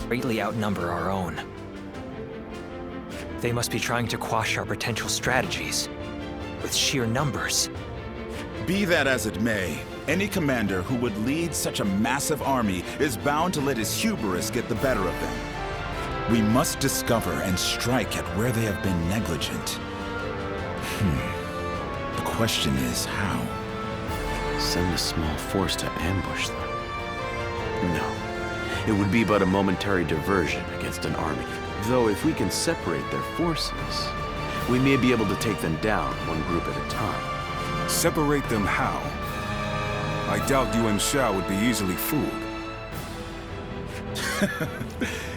greatly outnumber our own. They must be trying to quash our potential strategies with sheer numbers. Be that as it may, any commander who would lead such a massive army is bound to let his hubris get the better of them. We must discover and strike at where they have been negligent. The question is how? Send a small force to ambush them? No. It would be but a momentary diversion against an army. Though if we can separate their forces, we may be able to take them down one group at a time. Separate them how? I doubt Yuan Shao would be easily fooled.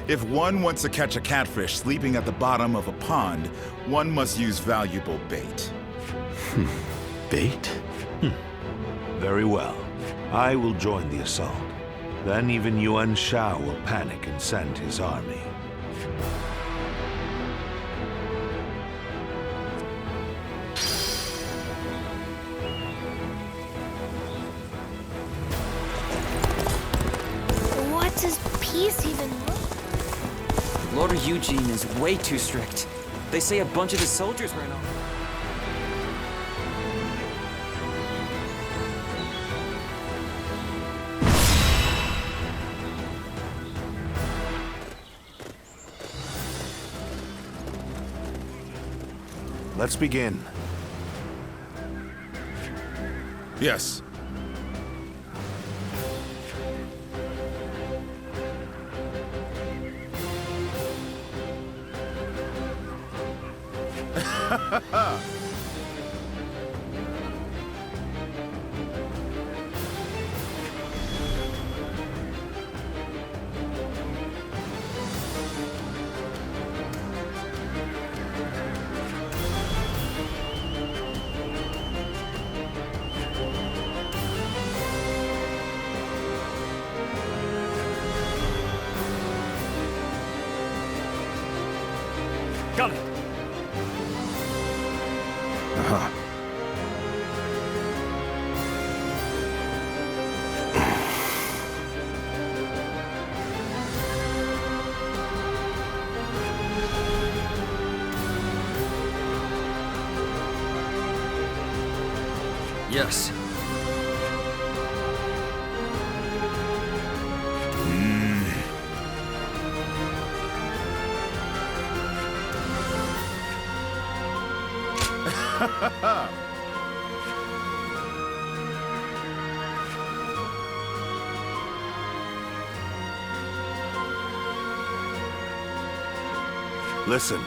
If one wants to catch a catfish sleeping at the bottom of a pond, one must use valuable bait. Bait? Very well. I will join the assault. Then even Yuan Shao will panic and send his army. What does peace even look? Lord Eugene is way too strict. They say a bunch of his soldiers ran off. Let's begin. Yes. Got it! Yes. Listen.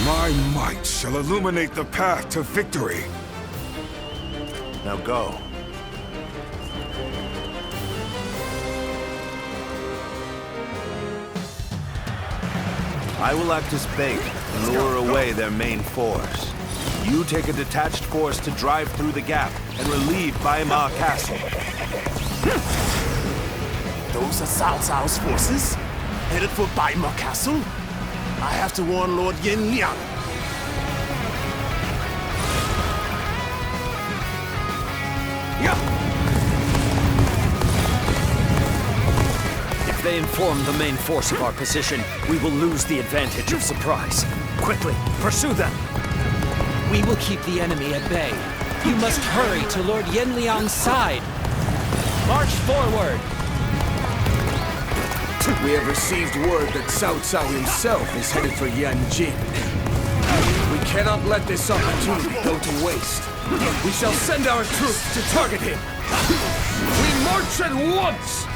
My might shall illuminate the path to victory. Now go. I will act as bait and lure away their main force. You take a detached force to drive through the gap and relieve Baimar Castle. Those are Cao Cao's forces? Headed for Baimar Castle? I have to warn Lord Yin Liang. If they inform the main force of our position, we will lose the advantage of surprise. Quickly, pursue them! We will keep the enemy at bay. You must hurry to Lord Yenliang's side. March forward! We have received word that Cao Cao himself is headed for Yanjin. We cannot let this opportunity go to waste. We shall send our troops to target him. We march at once!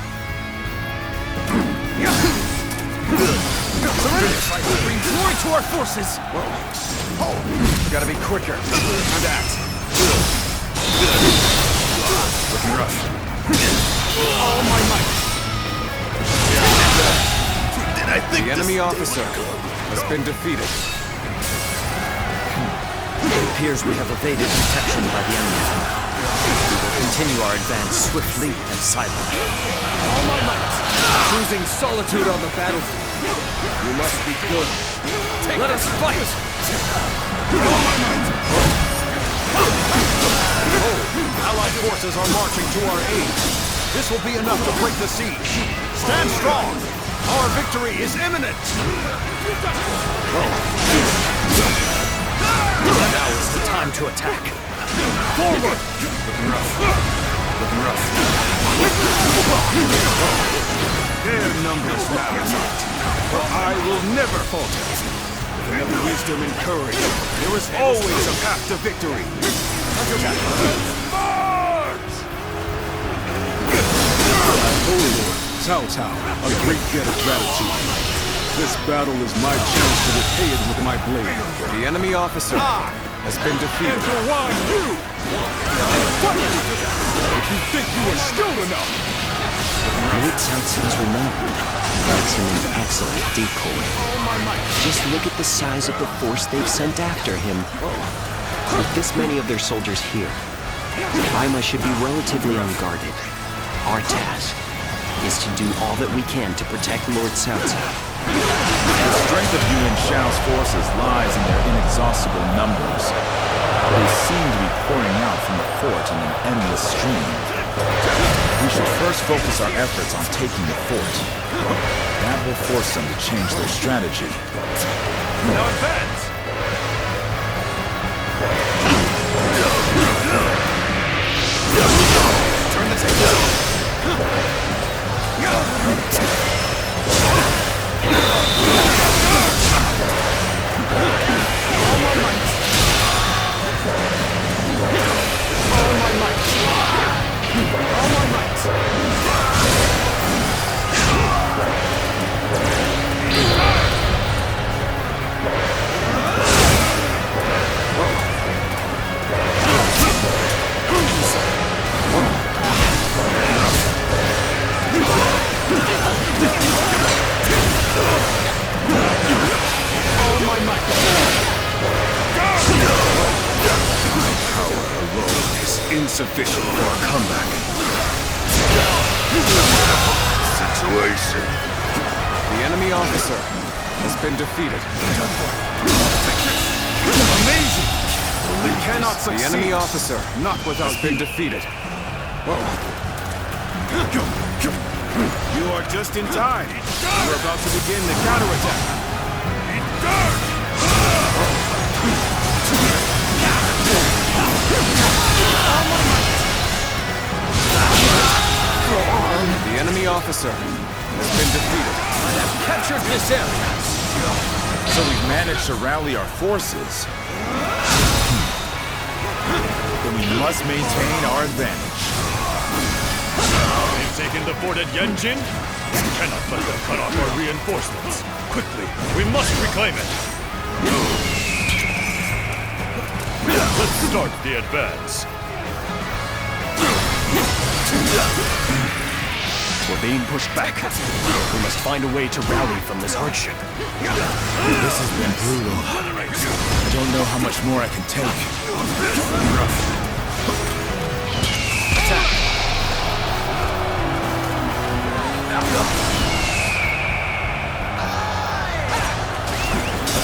Bring glory to our forces! Gotta be quicker. And act. Looking rough. All my might! Did I think The enemy officer has been defeated. It appears we have evaded detection by the enemy. We will continue our advance swiftly and silently. all my might! Choosing solitude on the battlefield. You must be good. Let us fight! All my might! Allied forces are marching to our aid. This will be enough to break the siege. Stand strong. Our victory is imminent. Now is the time to attack. Forward. Looking rough. Looking rough. Their numbers matter not. But I will never falter. With enough wisdom and courage, there is always a path to victory. Cao Cao, a great debt of gratitude. This battle is my chance to repay it with my blade. The enemy officer has been defeated. If you think you are skilled enough! Lord Cao Cao's remembered. Makes him an excellent decoy. Just look at the size of the force they've sent after him. With this many of their soldiers here, Baimar should be relatively unguarded. Our task is to do all that we can to protect Lord Cao Cao. The strength of Yuan Shao's forces lies in their inexhaustible numbers. They seem to be pouring out from the fort in an endless stream. We should first focus our efforts on taking the fort. That will force them to change their strategy. Now advance! Turn the table! Insufficient for a comeback. Situation. The enemy officer has been defeated. Amazing! We cannot succeed. The enemy officer, not without been defeated. You are just in time. We're about to begin the counterattack. The enemy officer has been defeated. I have captured this area. So we've managed to rally our forces. Then we must maintain our advantage. They've taken the fort at Yanjin? We cannot let them cut off our reinforcements. Quickly, we must reclaim it. Let's start the advance. We're being pushed back. We must find a way to rally from this hardship. This has been brutal. how much more I can take.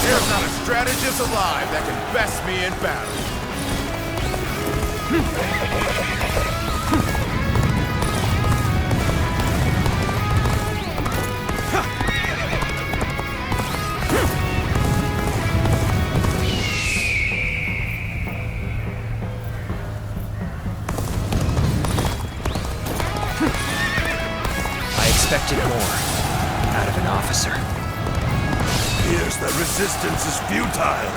There's not a strategist alive that can best me in battle. I expected more out of an officer. Here's the resistance is futile.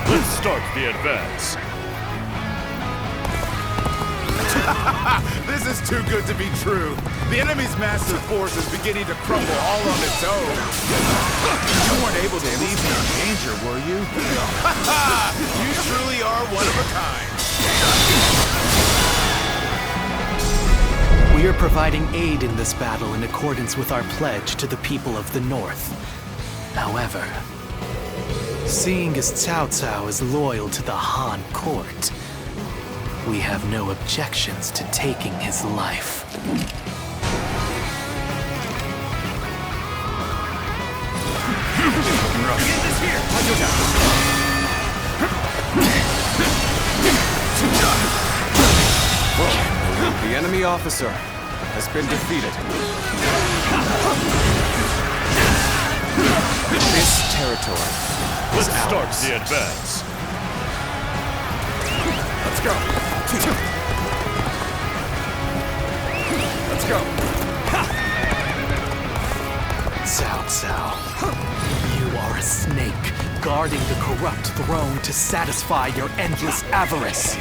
Let's start the advance. This is too good to be true. The enemy's massive force is beginning to crumble all on its own. You weren't able to leave me in danger, were you? You truly are one of a kind. We are providing aid in this battle in accordance with our pledge to the people of the North. However, seeing as Cao Cao is loyal to the Han court, we have no objections to taking his life. The enemy officer has been defeated. This territory is Let's start ours. the advance. Let's go. Let's go. Cao Cao, you are a snake guarding the corrupt throne to satisfy your endless avarice.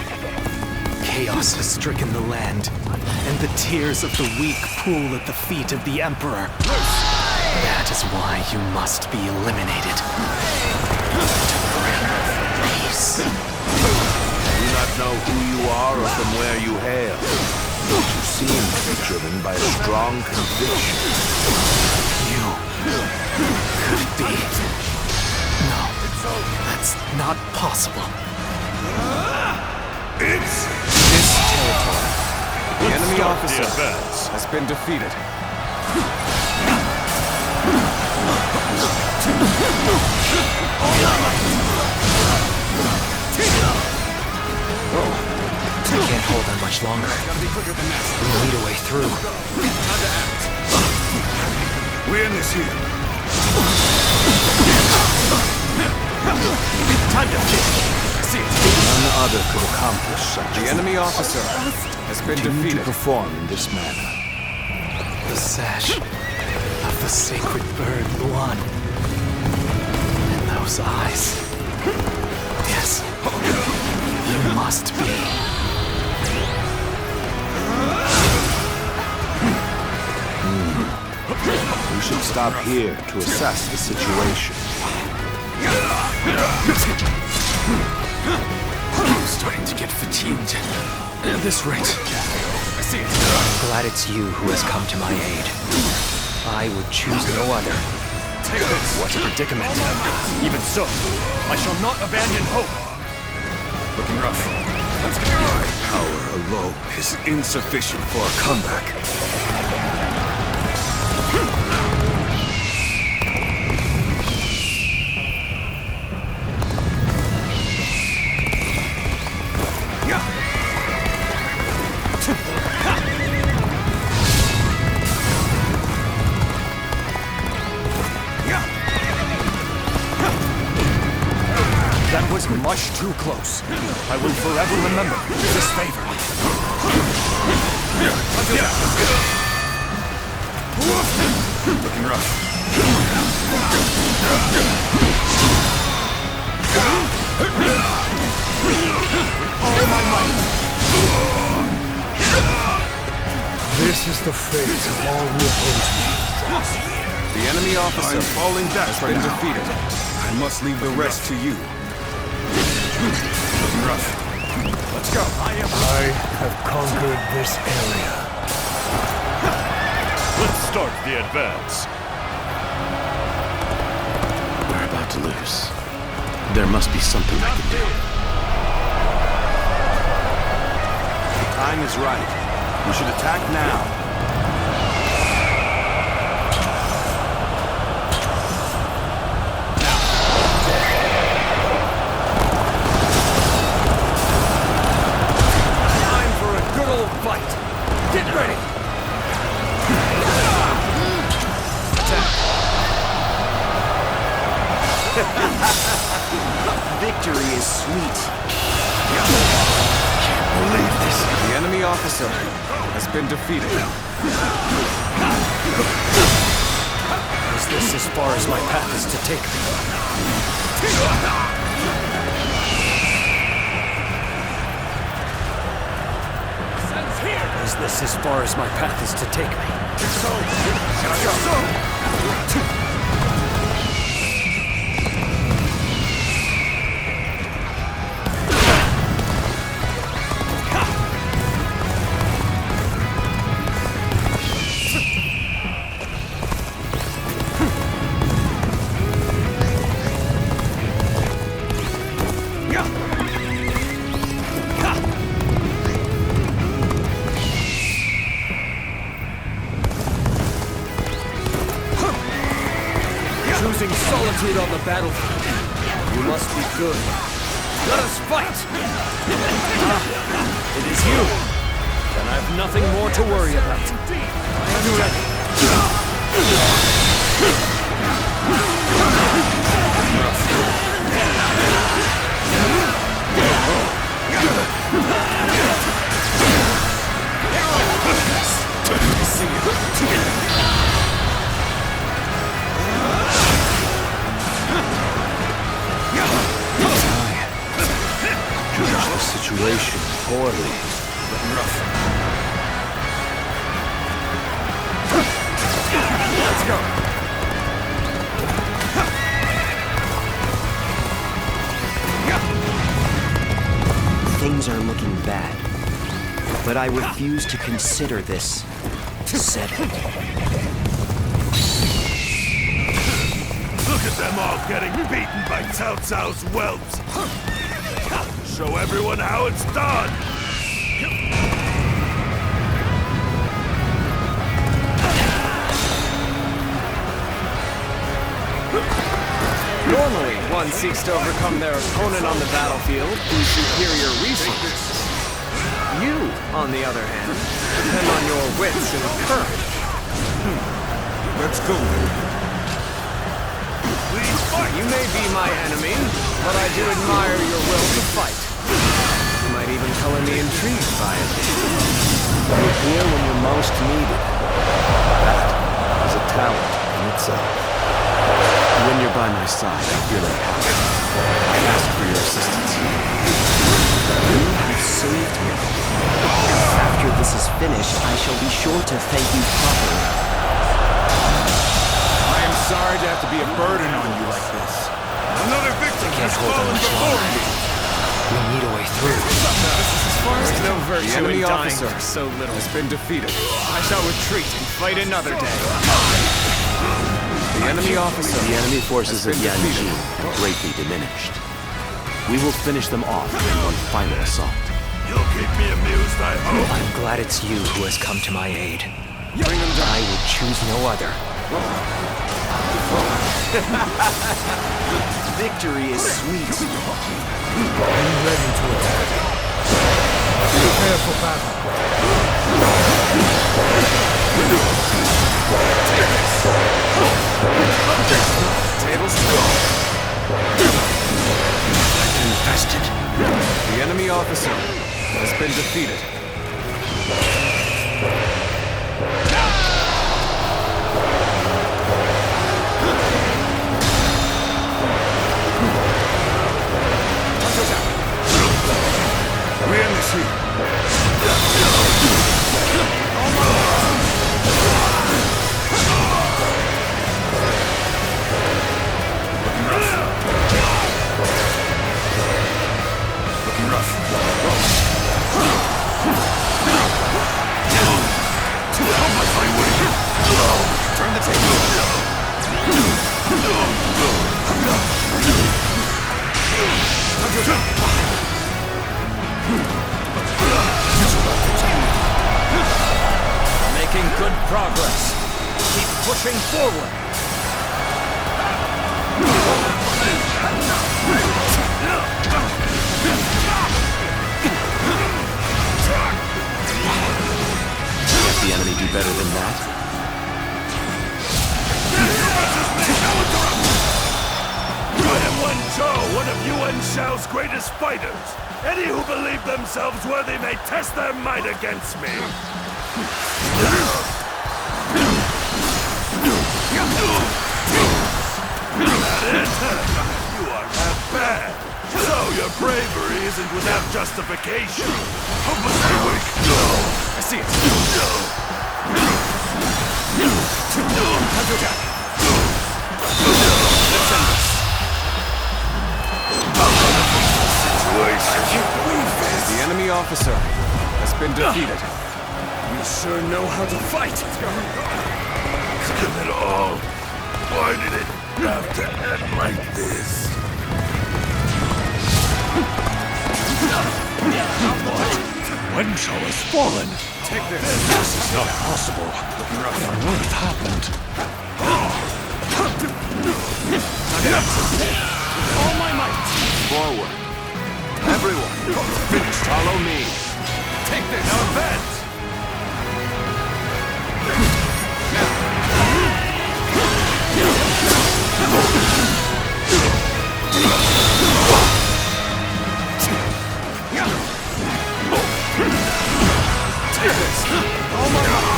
Chaos has stricken the land, and the tears of the weak pool at the feet of the Emperor. That is why you must be eliminated. To bring peace. I do not know who you are or from where you hail, but you seem to be driven by a strong conviction. You could be. No, that's not possible. It's This territory. The Let's enemy start officer the advance. has been defeated. I can't hold on much longer. We'll need a way through. We're in this here. Time to finish. None other could accomplish such The enemy officer has been to defeated. perform in this manner. The sash of the sacred bird Luan. And those eyes. Yes, you must be. We should stop here to assess the situation. I'm starting to get fatigued. At this rate. I see it. I'm glad it's you who has come to my aid. I would choose no other. Take this. What a predicament. Even so, I shall not abandon hope. Looking rough. Power alone is insufficient for a comeback. That was much too close. I will forever remember this favor. Looking rough. All my might. This is the fate of all who oppose me. The enemy officer falling back has right been now. defeated. I must leave the rest to you. Looking rough. Let's go. I have conquered this area. Let's start the advance. We're about to lose. There must be something I can do. The time is right. We should attack now. Time for a good old fight. Get ready. Victory is sweet. Can't believe this. The enemy officer has been defeated. Is this as far as my path is to take me? Is this as far as my path is to take me? Choosing solitude on the battlefield. You must be good. Let us fight! It is you. Then I have nothing more to worry about. I am ready. Judge the situation poorly. Let's go. Things are looking bad, but I refuse to consider this settled. Look at them all getting beaten by Cao Cao's whelps. Show everyone how it's done. Normally, one seeks to overcome their opponent on the battlefield through superior resources. You, on the other hand, depend on your wits and courage. Let's go then. Please fight. You may be my enemy, but I do admire your will to fight. You might even color me intrigued by it. You're here when you're most needed. That is a talent in itself. When you're by my side, I feel empowered. I ask for your assistance. You have saved me. After this is finished, I shall be sure to thank you properly. I am sorry to have to be a burden on you like this. Another victim has hold on fallen much before longer. me. We need a way through. There's no virtue The enemy in dying officer for so little has been defeated. I shall retreat and fight another day. The enemy officer. The enemy forces of Yanjin are greatly diminished. We will finish them off in one final assault. You'll keep me amused, I hope. I'm glad it's you who has come to my aid. Bring them down. I would choose no other. Victory is sweet. I'm ready to attack. Prepare for battle. Tables turn. Infested. The enemy officer has been defeated. We end this here. Looking rough. Turn the table. Making good progress. Keep pushing forward. Can't the enemy do better than that? I am Wen Chou, one of Yuan Shao's greatest fighters. Any who believe themselves worthy may test their might against me. That it? You are that bad. So your bravery isn't without justification. Hopelessly weak. I see it. Let's end this. I can't believe this. The enemy officer has been defeated. You sure know how to fight. Kill it all. Why did it have to end like this? Wen Chou has fallen. Take this. This is not possible. What happened? All my might. Forward. Everyone, finish. Follow me. Take this. Now advance. Take this. All my might.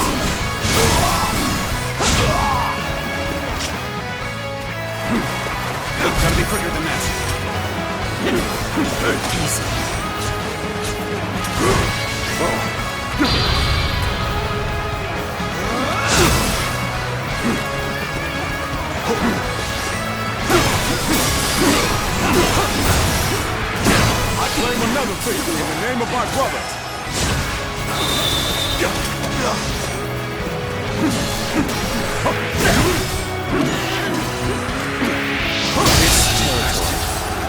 Gotta be quicker than that. Easy. I claim another victory in the name of our brother. It's territory.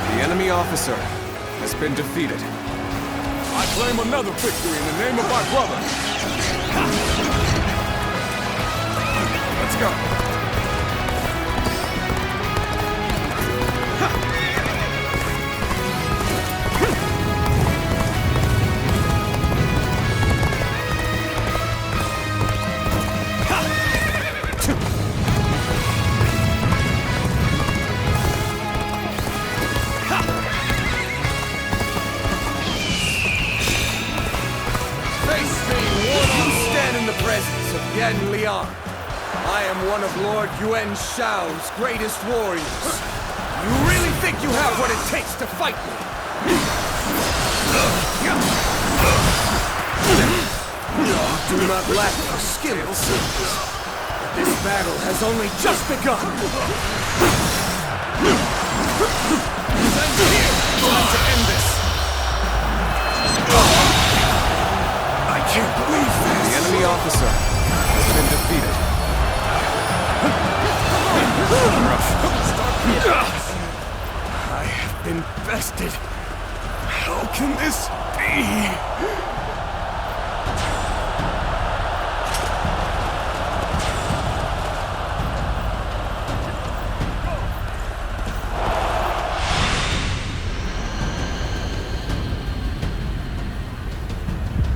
The enemy officer has been defeated. I claim another victory in the name of our brother. Let's go. I am one of Lord Yuan Shao's greatest warriors. You really think you have what it takes to fight me? You do not lack for skills. This battle has only just begun. Send here! Time to end this. I can't believe this. The enemy officer has been defeated. I have been bested. How can this be?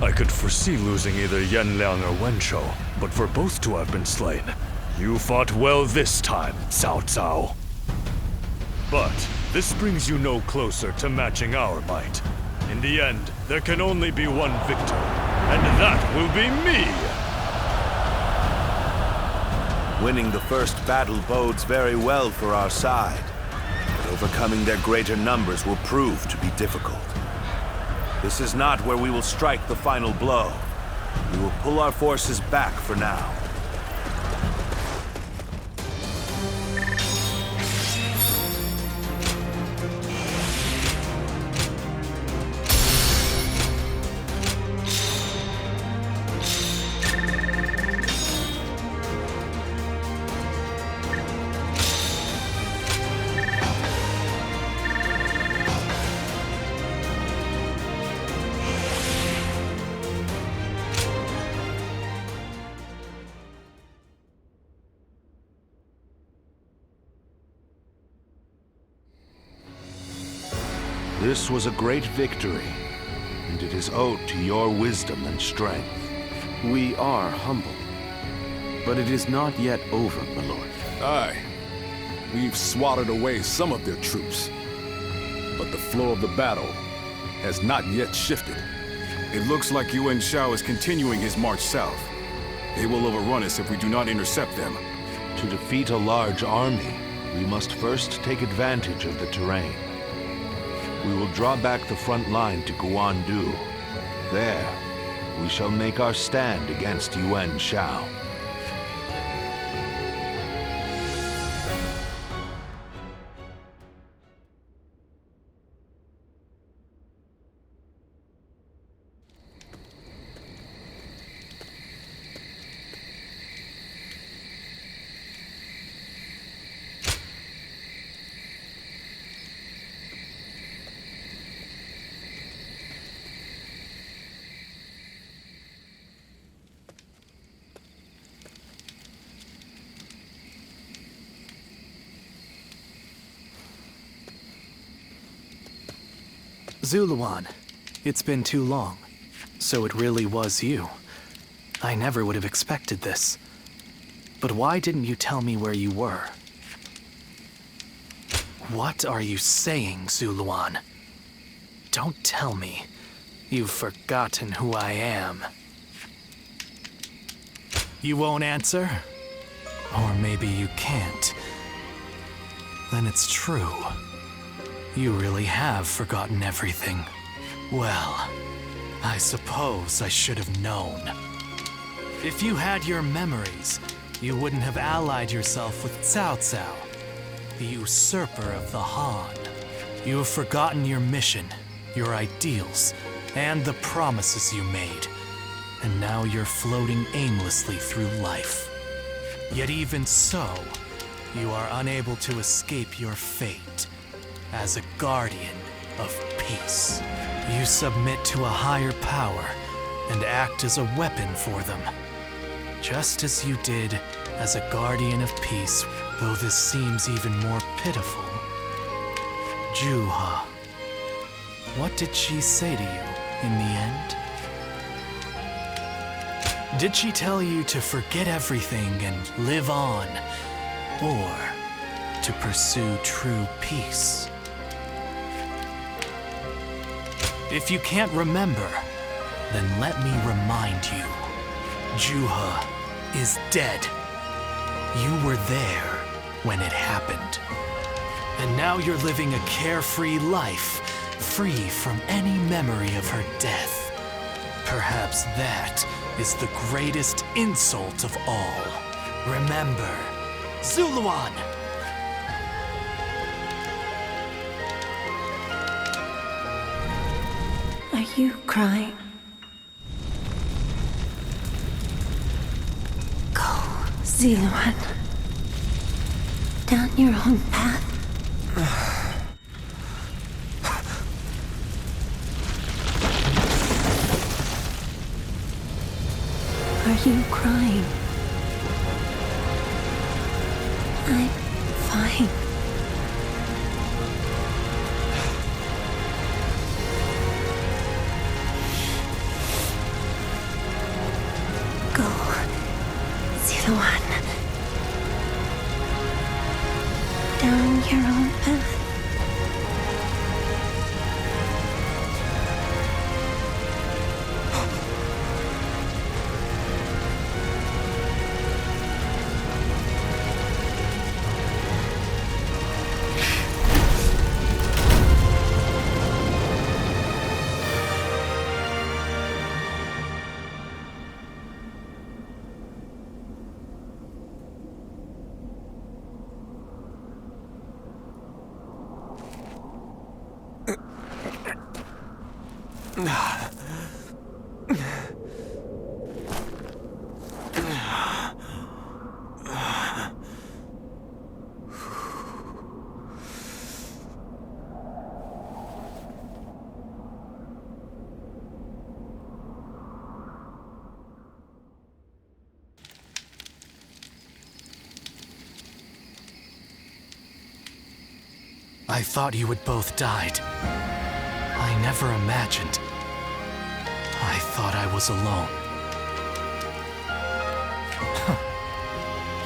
I could foresee losing either Yan Liang or Wen Chou, but for both to have been slain, you fought well this time, Cao Cao. But this brings you no closer to matching our might. In the end, there can only be one victor, and that will be me! Winning the first battle bodes very well for our side, but overcoming their greater numbers will prove to be difficult. This is not where we will strike the final blow. We will pull our forces back for now. This was a great victory, and it is owed to your wisdom and strength. We are humble, but it is not yet over, my lord. Aye. We've swatted away some of their troops, but the flow of the battle has not yet shifted. It looks like Yuan Shao is continuing his march south. They will overrun us if we do not intercept them. To defeat a large army, we must first take advantage of the terrain. We will draw back the front line to Guandu. There, we shall make our stand against Yuan Shao. Zuluan, it's been too long. So it really was you. I never would have expected this. But why didn't you tell me where you were? What are you saying, Zuluan? Don't tell me you've forgotten who I am. You won't answer? Or maybe you can't. Then it's true. You really have forgotten everything. Well, I suppose I should have known. If you had your memories, you wouldn't have allied yourself with Cao Cao, the usurper of the Han. You have forgotten your mission, your ideals, and the promises you made. And now you're floating aimlessly through life. Yet even so, you are unable to escape your fate. As a guardian of peace, you submit to a higher power and act as a weapon for them. Just as you did as a guardian of peace, though this seems even more pitiful. Juha, what did she say to you in the end? Did she tell you to forget everything and live on, or to pursue true peace? If you can't remember, then let me remind you. Juha is dead. You were there when it happened. And now you're living a carefree life, free from any memory of her death. Perhaps that is the greatest insult of all. Remember, Zuluan! Are you crying? Go, Zuluan. Down your own path. Are you crying? I'm fine. Go, Zuluan. Down your own path. I thought you had both died. I never imagined. I thought I was alone.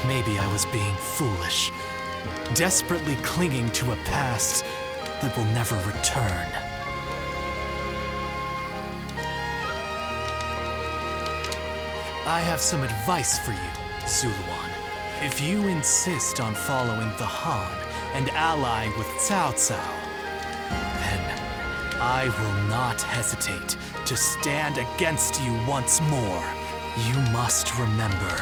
Maybe I was being foolish, desperately clinging to a past that will never return. I have some advice for you, Zuluan. If you insist on following the Han and ally with Cao Cao, then I will not hesitate to stand against you once more. You must remember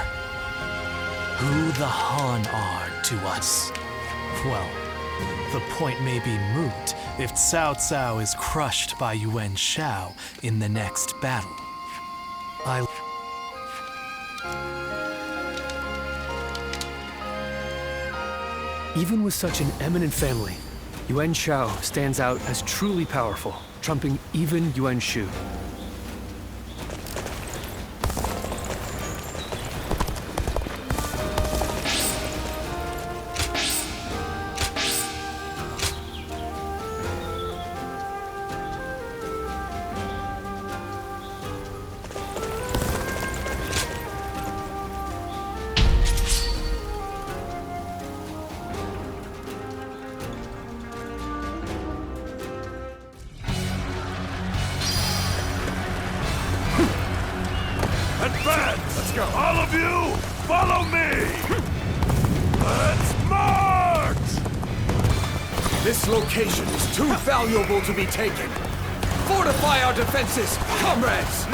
who the Han are to us. Well, the point may be moot if Cao Cao is crushed by Yuan Shao in the next battle. Even with such an eminent family, Yuan Shao stands out as truly powerful, trumping even Yuan Shu. Advance! Let's go! All of you, follow me! Let's march! This location is too valuable to be taken. Fortify our defenses, comrades!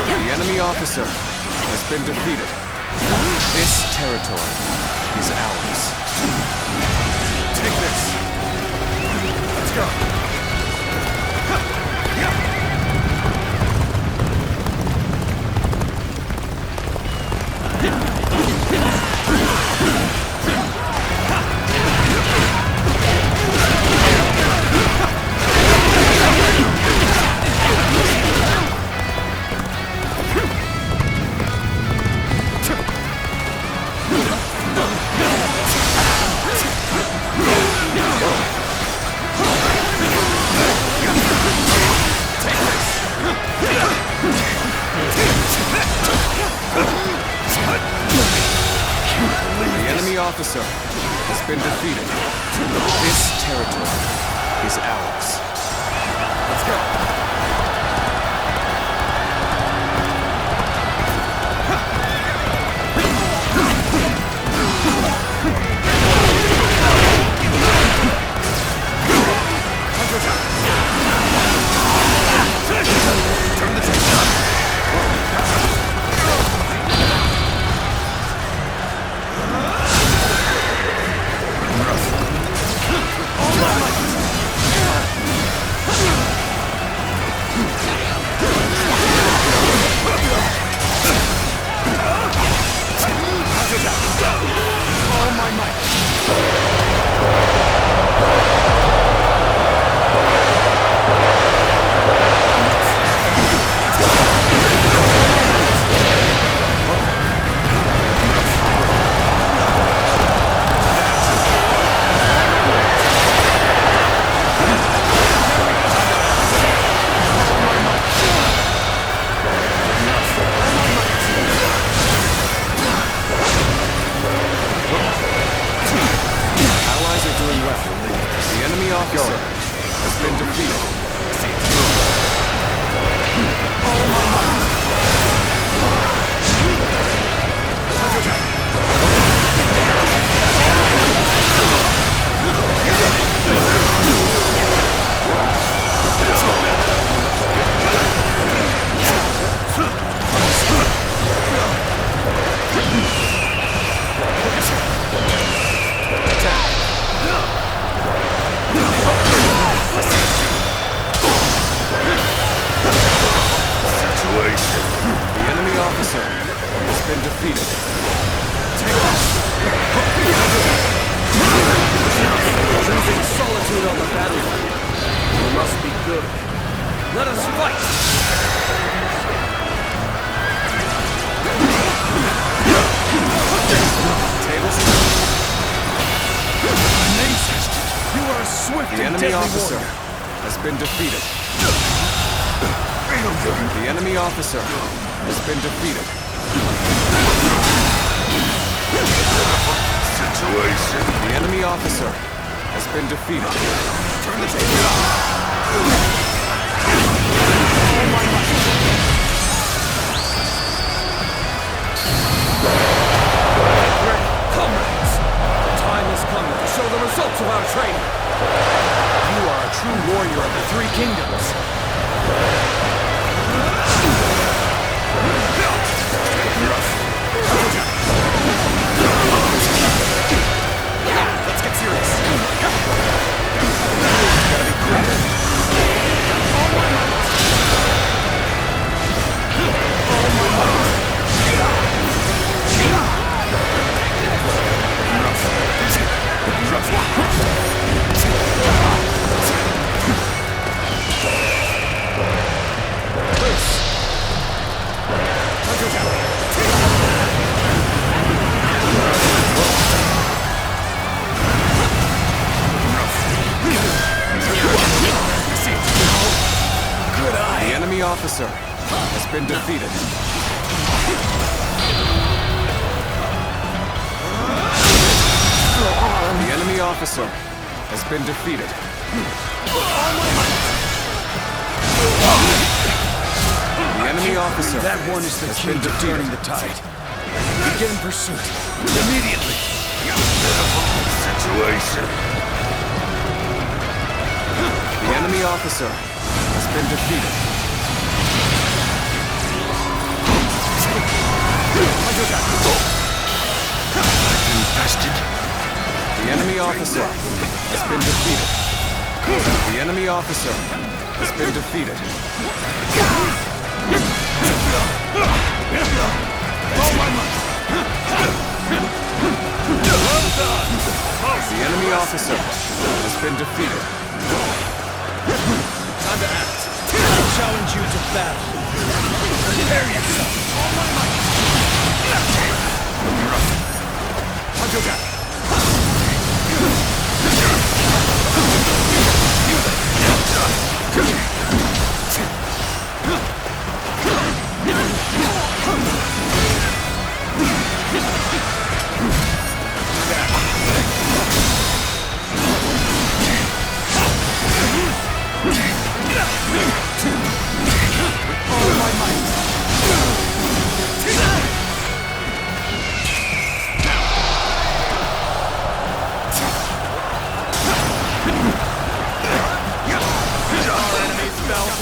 The enemy officer has been defeated. This territory is ours. Take this. Let's go. Officer has been defeated. This territory is ours. Let's go. Turn the tape. Choosing solitude on the battlefield. You must be good. Let us fight! Amazing! You are a swift The and enemy deadly officer warrior. has been defeated. The enemy officer has been defeated. Situation. The enemy officer has been defeated. Turn the table. All my might. Comrades, the time has come to show the results of our training. You are a true warrior of the Three Kingdoms. Let's get serious. Gotta be quick. The enemy officer has been defeated. The enemy officer has been defeated. The enemy officer That one is the has key been to defeated. turning the tide. Begin pursuit. Immediately. Situation. The enemy officer has been defeated. Infested. The enemy officer has been defeated. The enemy officer has been defeated. The enemy officer has been defeated. Time to act. I challenge you to battle. Prepare yourself.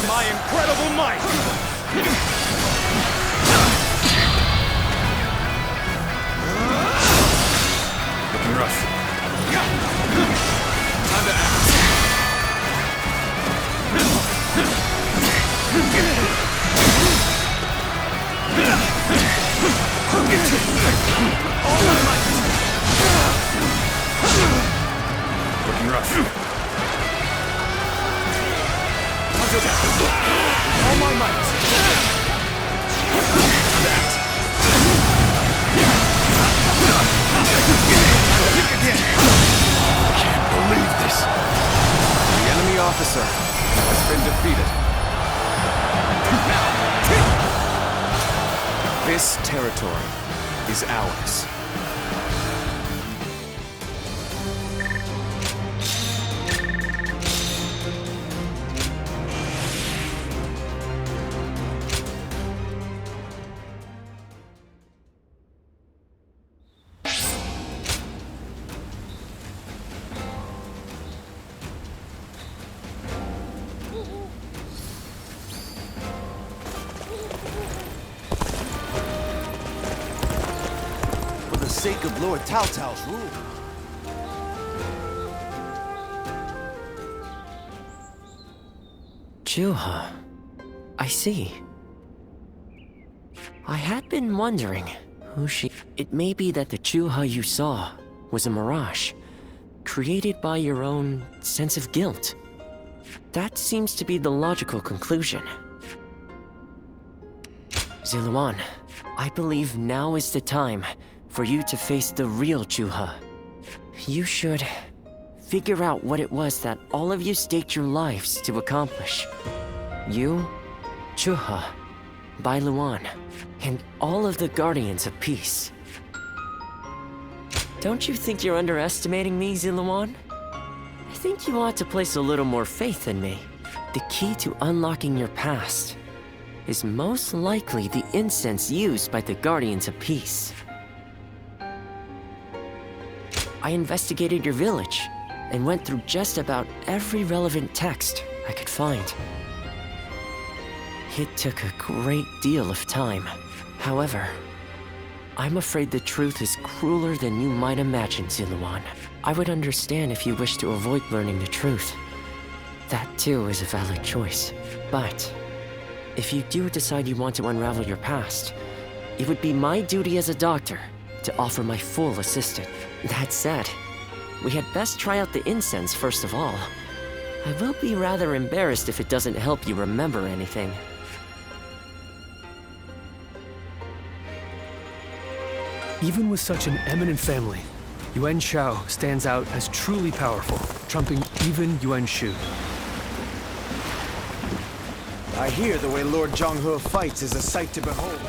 My incredible might! Looking rough. Time to act. All my might. Looking rough. All my might. I can't believe this. The enemy officer has been defeated. This territory is ours. For the sake of Lord Tao Tao's rule. Juha. I see. I had been wondering who she... It may be that the Juha you saw was a mirage, created by your own sense of guilt. That seems to be the logical conclusion. Ziluan, I believe now is the time for you to face the real Chuha. You should figure out what it was that all of you staked your lives to accomplish. You, Chuha, Bailuan, and all of the Guardians of Peace. Don't you think you're underestimating me, Ziluan? I think you ought to place a little more faith in me. The key to unlocking your past is most likely the incense used by the Guardians of Peace. I investigated your village and went through just about every relevant text I could find. It took a great deal of time. However, I'm afraid the truth is crueler than you might imagine, Ziluan. I would understand if you wish to avoid learning the truth. That too is a valid choice. But if you do decide you want to unravel your past, it would be my duty as a doctor to offer my full assistance. That said, we had best try out the incense first of all. I will be rather embarrassed if it doesn't help you remember anything. Even with such an eminent family, Yuan Shao stands out as truly powerful, trumping even Yuan Shu. I hear the way Lord Zhonghe fights is a sight to behold.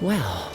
Well...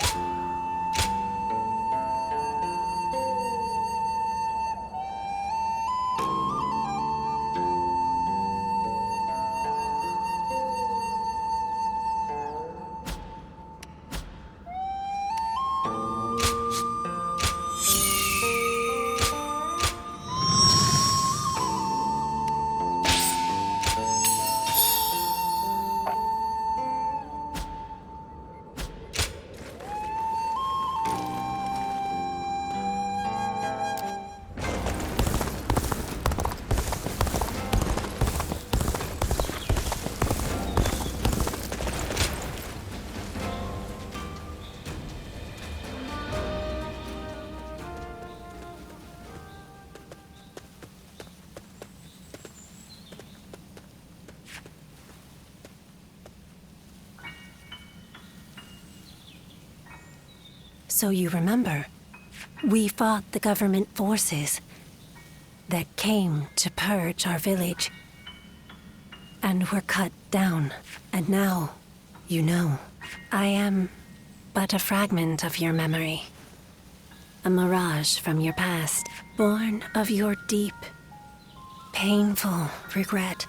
So you remember, we fought the government forces that came to purge our village and were cut down. And now, you know, I am but a fragment of your memory. A mirage from your past, born of your deep, painful regret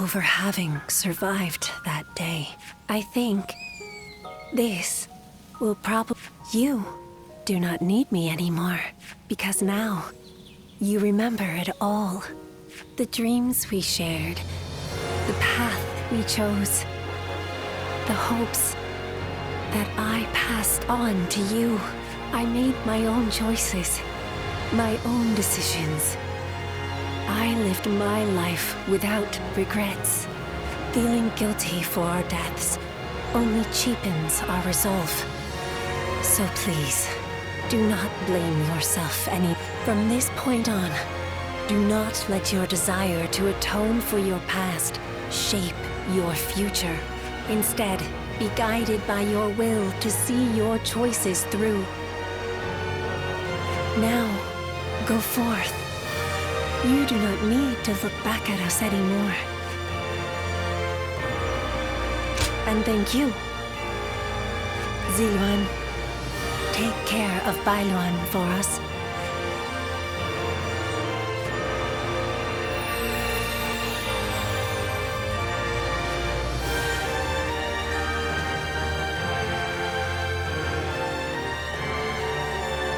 over having survived that day. I think this will probably... You do not need me anymore, because now you remember it all. The dreams we shared, the path we chose, the hopes that I passed on to you. I made my own choices, my own decisions. I lived my life without regrets. Feeling guilty for our deaths only cheapens our resolve. So please, do not blame yourself any. From this point on, do not let your desire to atone for your past shape your future. Instead, be guided by your will to see your choices through. Now, go forth. You do not need to look back at us anymore. And thank you, Ziluan. Take care of Bailuan for us.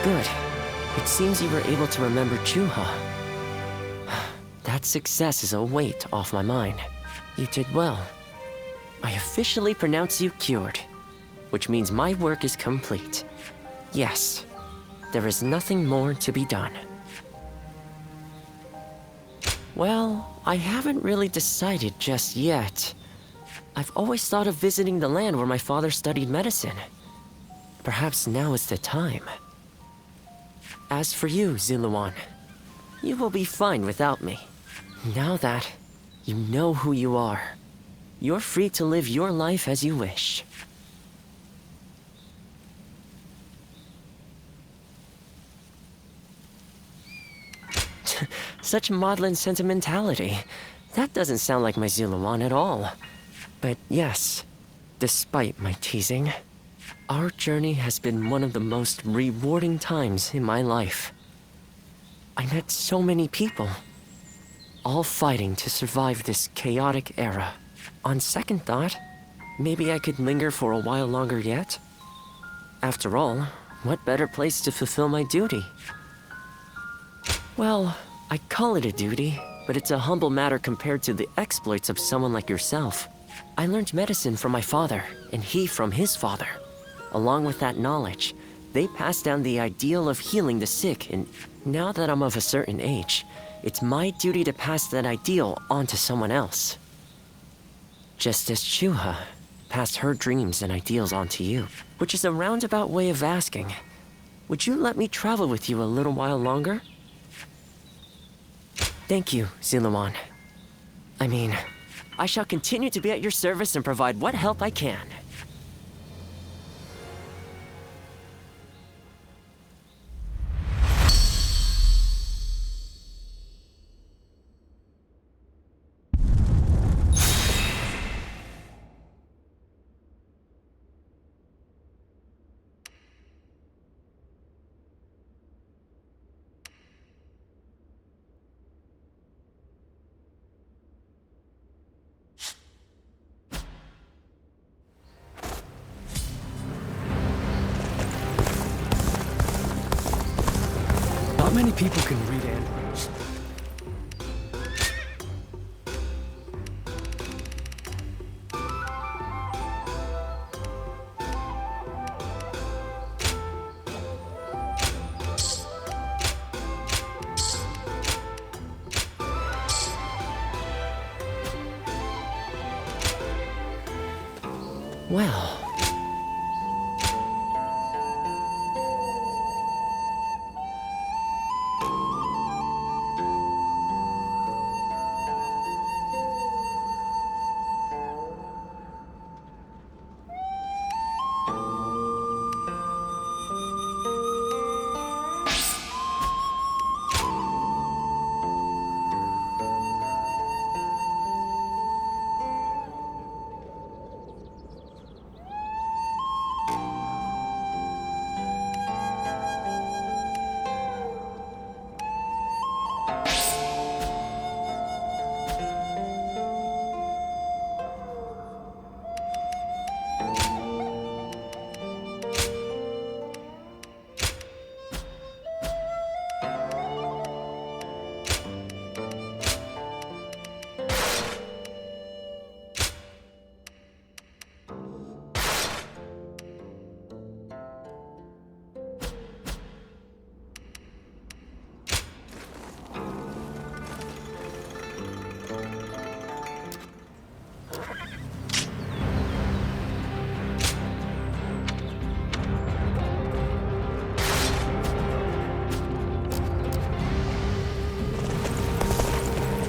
Good. It seems you were able to remember Chuha. That success is a weight off my mind. You did well. I officially pronounce you cured, which means my work is complete. Yes, there is nothing more to be done. Well, I haven't really decided just yet. I've always thought of visiting the land where my father studied medicine. perhaps now is the time. As for you, Ziluan, you will be fine without me. Now that you know who you are, you're free to live your life as you wish. Such maudlin sentimentality. That doesn't sound like my Ziluan at all. But yes, despite my teasing, our journey has been one of the most rewarding times in my life. I met so many people, all fighting to survive this chaotic era. On second thought, maybe I could linger for a while longer yet. After all, what better place to fulfill my duty? Well, I call it a duty, but it's a humble matter compared to the exploits of someone like yourself. I learned medicine from my father, and he from his father. Along with that knowledge, they passed down the ideal of healing the sick, and now that I'm of a certain age, it's my duty to pass that ideal on to someone else. Just as Shuha passed her dreams and ideals on to you, which is a roundabout way of asking, would you let me travel with you a little while longer? Thank you, Ziluan. I mean, I shall continue to be at your service and provide what help I can. Not many people can read androids. Well...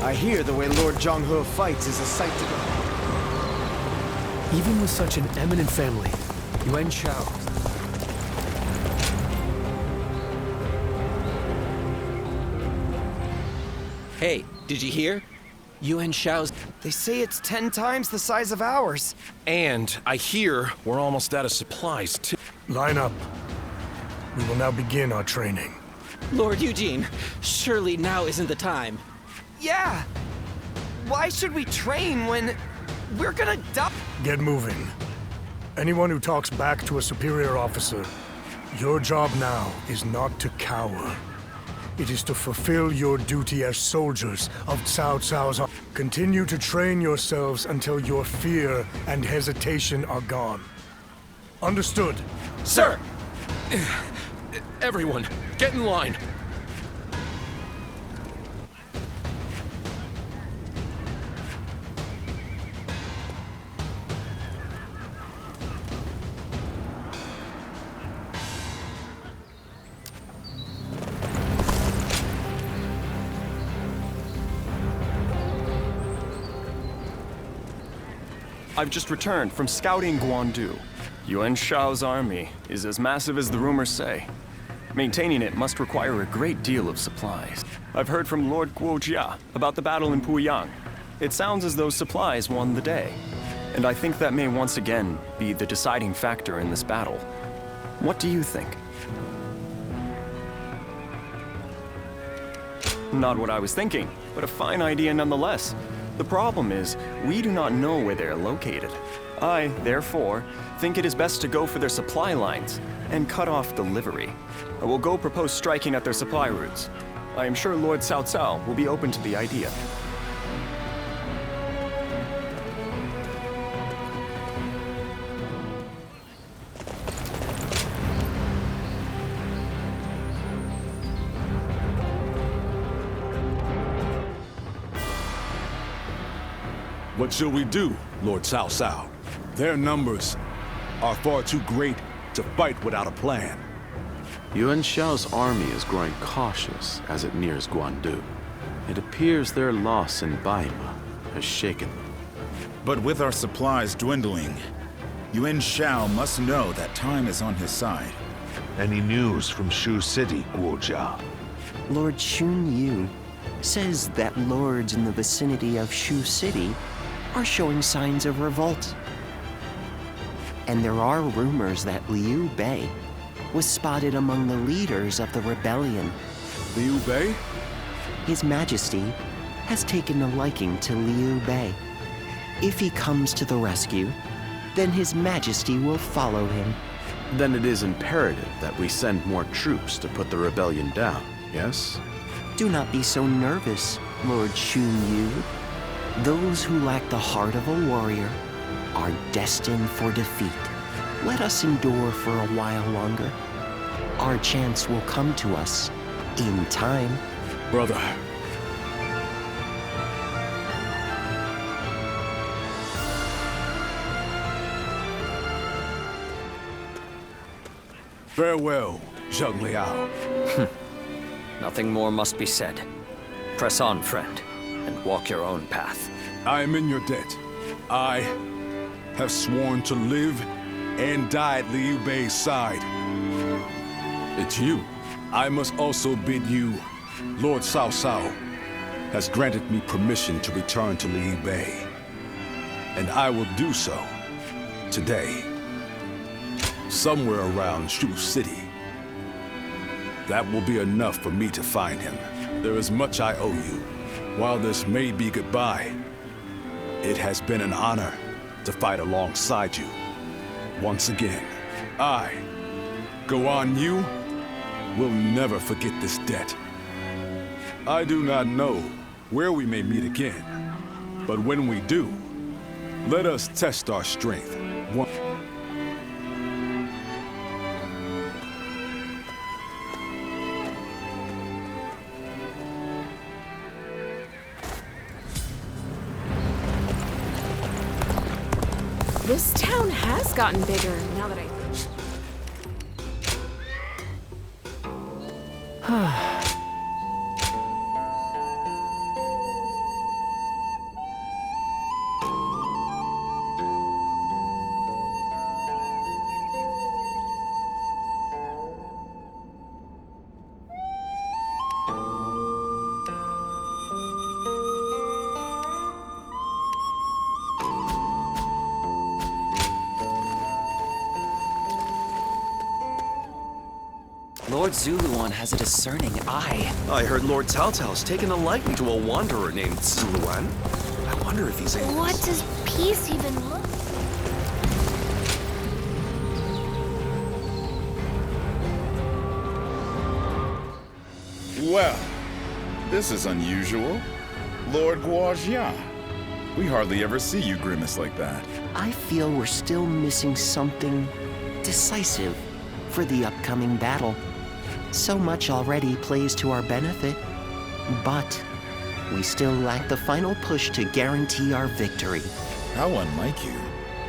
I hear the way Lord Zhonghe fights is a sight to behold. Even with such an eminent family, Yuan Shao. Hey, did you hear? Yuan Shao's... They say it's 10 times the size of ours. And I hear we're almost out of supplies, too. Line up. We will now begin our training. Lord Eugene, surely now isn't the time. Yeah! Why should we train when we're gonna die? Get moving. Anyone who talks back to a superior officer, your job now is not to cower. It is to fulfill your duty as soldiers of Cao Cao's army. Continue to train yourselves until your fear and hesitation are gone. Understood? Sir! Everyone, get in line. I've just returned from scouting Guandu. Yuan Shao's army is as massive as the rumors say. Maintaining it must require a great deal of supplies. I've heard from Lord Guojia about the battle in Puyang. It sounds as though supplies won the day. And I think that may once again be the deciding factor in this battle. What do you think? Not what I was thinking, but a fine idea nonetheless. The problem is, we do not know where they are located. I, therefore, think it is best to go for their supply lines and cut off delivery. I will go propose striking at their supply routes. I am sure Lord Cao Cao will be open to the idea. What shall we do, Lord Cao Cao? Their numbers are far too great to fight without a plan. Yuan Shao's army is growing cautious as it nears Guandu. It appears their loss in Baima has shaken them. But with our supplies dwindling, Yuan Shao must know that time is on his side. Any news from Shu City, Guojia? Lord Xun Yu says that lords in the vicinity of Shu City are showing signs of revolt. And there are rumors that Liu Bei was spotted among the leaders of the rebellion. Liu Bei? His Majesty has taken a liking to Liu Bei. If he comes to the rescue, then His Majesty will follow him. Then it is imperative that we send more troops to put the rebellion down, yes? Do not be so nervous, Lord Xun Yu. Those who lack the heart of a warrior are destined for defeat. Let us endure for a while longer. Our chance will come to us in time. Brother. Farewell, Zheng Liao. Nothing more must be said. Press on, friend, and walk your own path. I am in your debt. I have sworn to live and die at Liu Bei's side. It's you. I must also bid you, Lord Cao Cao has granted me permission to return to Liu Bei. And I will do so today. Somewhere around Shu City. That will be enough for me to find him. There is much I owe you. While this may be goodbye, it has been an honor to fight alongside you. Once again, I, Guan Yu, will never forget this debt. I do not know where we may meet again, but when we do, let us test our strength. This town has gotten bigger now that I... Lord Zuluan has a discerning eye. I heard Lord Cao Cao's taken a liking to a wanderer named Zuluan. I wonder if he's able. What does peace even look like? Well, this is unusual. Lord Guojia. We hardly ever see you grimace like that. I feel we're still missing something decisive for the upcoming battle. So much already plays to our benefit, but we still lack the final push to guarantee our victory. How unlike you.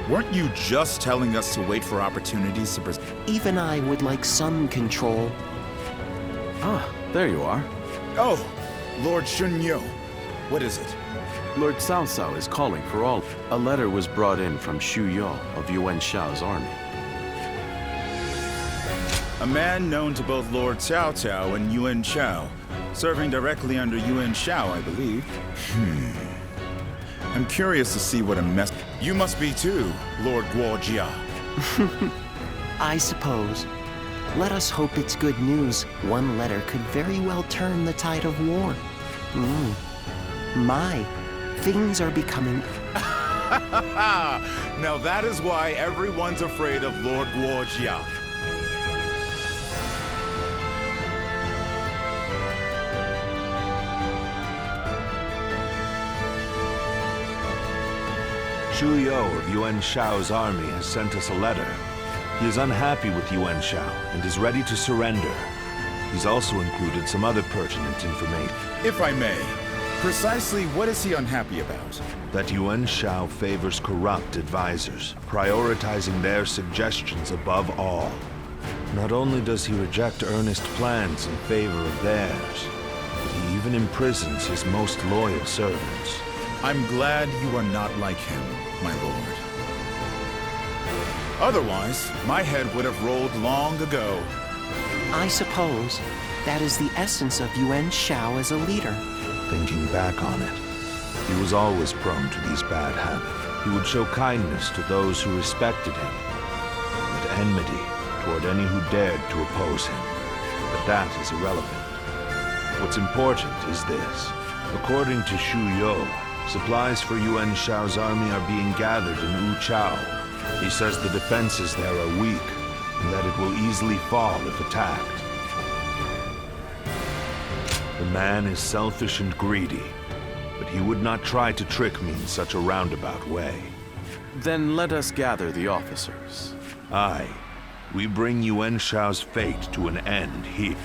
Weren't you just telling us to wait for opportunities to present? Even I would like some control. Ah, there you are. Oh, Lord Shunyo. What is it? Lord Cao Cao is calling for all. A letter was brought in from Xu Yao of Yuan Shao's army. A man known to both Lord Cao Cao and Yuan Shao, serving directly under Yuan Shao, I believe. I'm curious to see what a mess... You must be too, Lord Guojia. I suppose. Let us hope it's good news. One letter could very well turn the tide of war. My, things are becoming... Now that is why everyone's afraid of Lord Guojia. Xu Yao of Yuan Shao's army has sent us a letter. He is unhappy with Yuan Shao and is ready to surrender. He's also included some other pertinent information. If I may, precisely what is he unhappy about? That Yuan Shao favors corrupt advisors, prioritizing their suggestions above all. Not only does he reject earnest plans in favor of theirs, but he even imprisons his most loyal servants. I'm glad you are not like him, my lord. Otherwise, my head would have rolled long ago. I suppose that is the essence of Yuan Shao as a leader. Thinking back on it, he was always prone to these bad habits. He would show kindness to those who respected him, but enmity toward any who dared to oppose him. But that is irrelevant. What's important is this. According to Xu Yao, supplies for Yuan Shao's army are being gathered in Wuchao. He says the defenses there are weak, and that it will easily fall if attacked. The man is selfish and greedy, but he would not try to trick me in such a roundabout way. Then let us gather the officers. Aye, we bring Yuan Shao's fate to an end here.